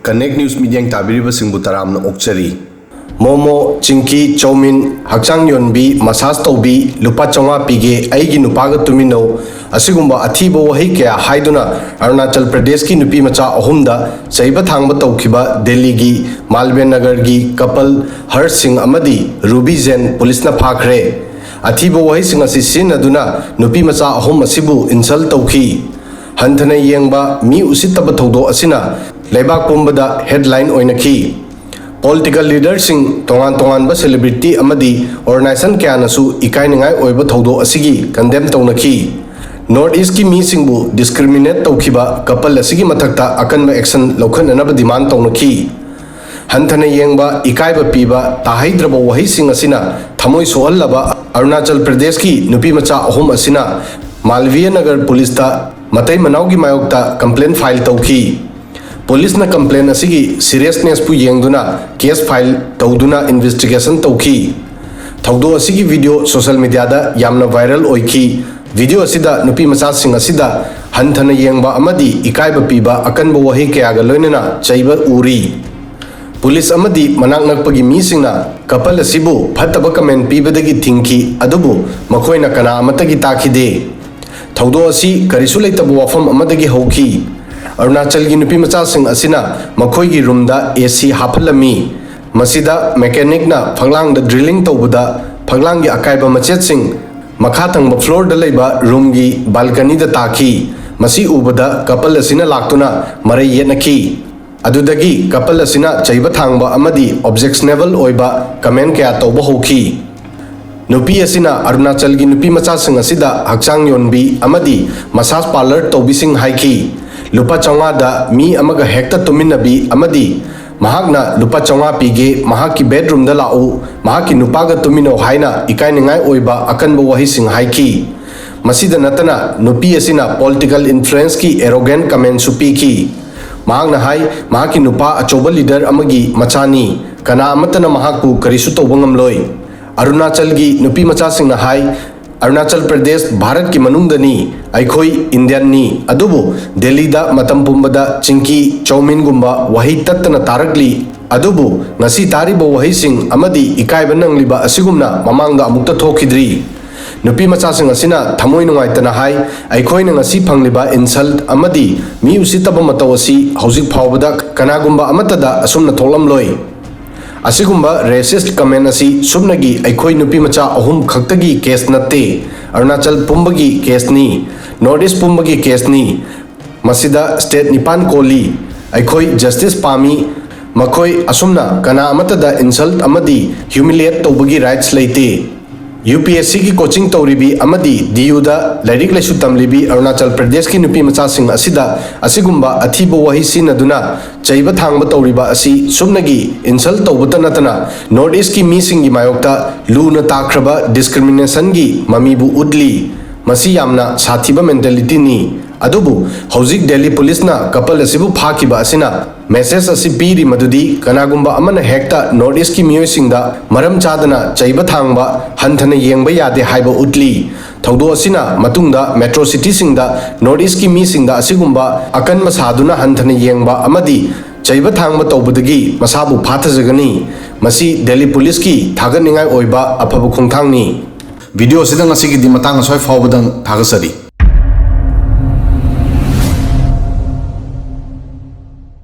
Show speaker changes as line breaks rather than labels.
Connect News Media Tabiriba Singutaram Okchari Momo, Chinki, Chowmin, Hakchang Yonbi, Masas Tobi, Lupa Chonga Pige, Aigi Nupaga Tumino, Asigumba Atibo Hike, Haiduna, Arunachal Pradesh ki Nupi Macha Ahumda, Saiba Thangba Thangkhiba, Delhi gi, Malben Nagar gi, couple, Har Singh Amadi, Ruby Zen, Police na Fakhre, Atibo Wahi Singh Asisin Aduna, Nupi Macha Ahum Asibu, Insult Tauki, Hantana Yengba, Mi Usitaba Todo Asina, Lebak Pumbada, headline Oinaki. Political leaders sing tongan ba celebrity amadi organization kya nasu ikai ningai oiba thodo asigi condemn taunaki Northeast ki mi singbu discriminate tawkhiba couple asigi mathakta akanba action lokhan anaba demand taunaki hanthana yengba ikai ba piba tahaidraba wahi sing asina thamoi sohallaba Arunachal Pradesh ki nupi macha ahum asina Malviya Nagar police ta matai manau gi mayokta complaint file tawki Police na complaint asigi seriousness pu yengduna case file tawduna investigation tawki thawdo asigi video social media da yamna viral oiki video asida nupi macha sing asida hanthana yengba amadi ikaiba piba akanba wahi kyaga loinena chaiba uri police amadi manak nakpagi mi singna couple asibu phataba comment pibadagi thingki adubu makoina kana amatagi takhide thawdo asi karisu leitabu wafam amadagi hauki Arunachal gi nupi macha sing asina makhoi gi room da AC haphalami masida mechanic na phanglang da drilling tawbuda phanglang gi akaiba machet sing makha thangba floor da leiba room gi balcony da taki masi ubada couple asina laktuna marai yenaki adudagi couple asina chaiba thangba amadi objectionable oiba comment kya tawba hoki nupi asina Arunachal gi nupi macha sing asida hakchang yonbi amadi massage parlor tawbising haiki Lupa Chonga da mi amaga hekta tuminabi amadi mahakna Lupa Chonga pige mahaki bedroom da lau mahaki nupaga tumino haina ikai ningai oiba akanba wahi sing haiki masida natana nupi asina political influence ki arrogant comment supi ki mahakna hai mahaki nupa achoba leader amagi machani kana amatana mahakpu karisu tawbangam loi Arunachal gi nupi macha sing na hai Arunachal Pradesh Bharat ki manungdani aikhoi Indian ni adubu Delhi da matam pumbada chinki chowmin gumba wahi tattana tarakli adubu ngasi taribo wahi sing amadi ikaiba nangliba asigumna mamangda amukta thokidri nupi macha sing asina thamoi nungaitana hai aikhoi na ngasi phangliba insult amadi mi usitaba matawasi hojik phawbada kanagumba amatada asumna tholam loi Asigumba racist comment asi subnagi aikhoi nupi macha ahum khaktagi case natte Arunachal pumbagi case ni Northeast pumbagi case ni masida state nipan koli aikhoi justice pami makhoi asumna kana amatada insult amadi humiliate tawbagi rights leite UPSC ki coaching tawribi amadi DU da lairik laisu tamlibi Arunachal Pradesh ki nupi macha sing asida asigumba athibo wahi sinaduna chaiba thangba tawriba asi subnagi insult tawbuta natana Northeast ki mi sing gi mayokta luna takraba discrimination gi mamibu udli masi yamna sathiba mentality ni adubu hojik Delhi police na couple asibu phakiba asina message asi piri madudi kanagumba amana hekta Northeast ki miyoi singda maram chadana chaiba thangba hanthana yengba yade haiba utli thawdo asina matungda metro city singda Northeast ki mi singda asigumba akan masaduna hanthana yengba amadi chaiba thangba tawbudagi masabu phathajagani masi Delhi police ki thaganingai oiba afabu khongthangni video sida ngasi gi dimatang soi fawbadang thagasari